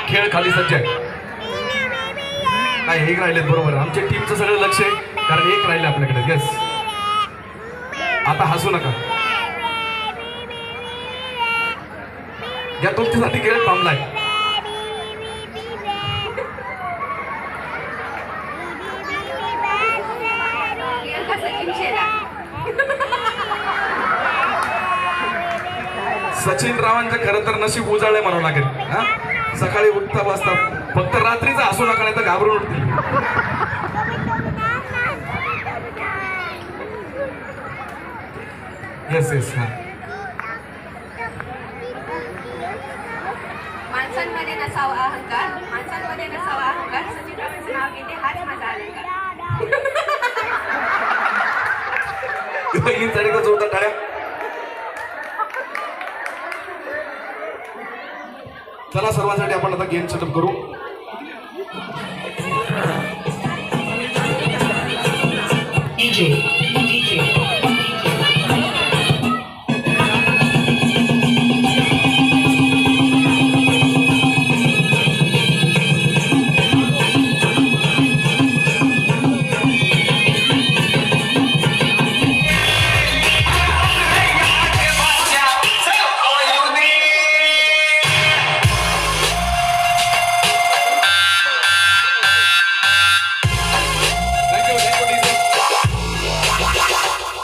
खेळ खाली सज्ज आहे. नाही एक राहिलेत बरोबर. आमच्या टीमचं सगळं लक्ष आहे कारण एक राहिले आपल्याकडे. येस आता हसू नका. या तुमच्यासाठी खेळ थांबलाय. सचिन रावांचं खरं तर नशीब उजाळलंय म्हणावं लागेल. हा सकाळी उठता बसतात फक्त रात्रीचा हसू नका नाही तर घाबरून उठतील. Yes yes. हा माणसांमध्ये नसावा अहंकार, माणसांमध्ये नसावा अहंकार. सचिन रावांचं नाव घेते हाच माझा अलंकार. ही तरी जोरदार टाळ्या. चला सर्वांसाठी आपण आता गेम सेटअप करू.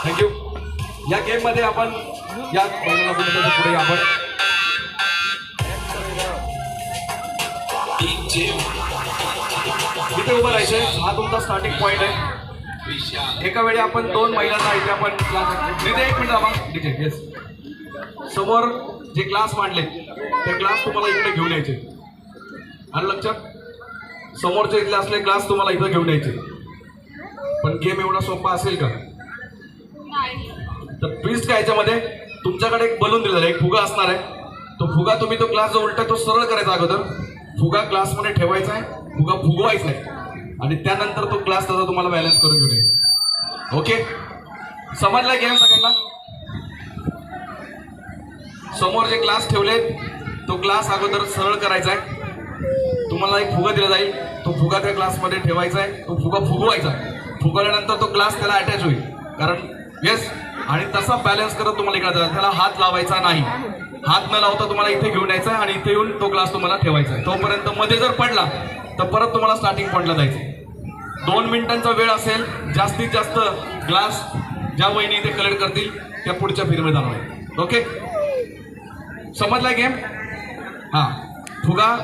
थँक्यू. या गेम मध्ये आपण या पुढे आपण इथे उभं राहायचंय. हा तुमचा स्टार्टिंग पॉइंट आहे. एका वेळी आपण 2 महिलांना इथे आपण क्लास तिथे 1 मिनिट आपण तिथे येस समोर जे क्लास मांडले ते क्लास तुम्हाला इकडे घेऊन यायचे. आणि लक्षात समोरचे इथले असले क्लास तुम्हाला इथं घेऊन यायचे. पण गेम एवढा सोपा असेल का? तर ट्विस्ट काय याच्यामध्ये तुमच्याकडे एक बलून दिलेला आहे, एक फुगा असणार आहे. तो फुगा तुम्ही तो क्लास जो उलटा तो सरळ करायचा अगोदर. फुगा क्लासमध्ये ठेवायचा आहे, फुगा फुगवायचा आहे आणि त्यानंतर तो क्लास त्याचा तुम्हाला बॅलन्स करून घेऊन येईल. ओके समजला गेम सगळ्यांना? समोर जे क्लास ठेवलेत तो क्लास अगोदर सरळ करायचा आहे. तुम्हाला एक फुगा दिला जाईल, तो फुगा त्या क्लासमध्ये ठेवायचा आहे, तो फुगा फुगवायचा. फुगवल्यानंतर तो क्लास त्याला अटॅच होईल कारण येस. आणि तसा बॅलन्स करत तुम्हाला इकडे जायचं. त्याला हात लावायचा नाही. हात न लावता तुम्हाला इथे घेऊन यायचा आहे आणि इथे येऊन तो ग्लास तुम्हाला ठेवायचा आहे. तोपर्यंत मध्ये जर पडला तर परत तुम्हाला स्टार्टिंग पॉइंटला जायचं. 2 मिनिटांचा वेळ असेल. जास्तीत जास्त ग्लास ज्या वहिनी इथे कलेक्ट करतील त्या पुढच्या फिरमध्ये जाणार. ओके समजला गेम? हां फुगा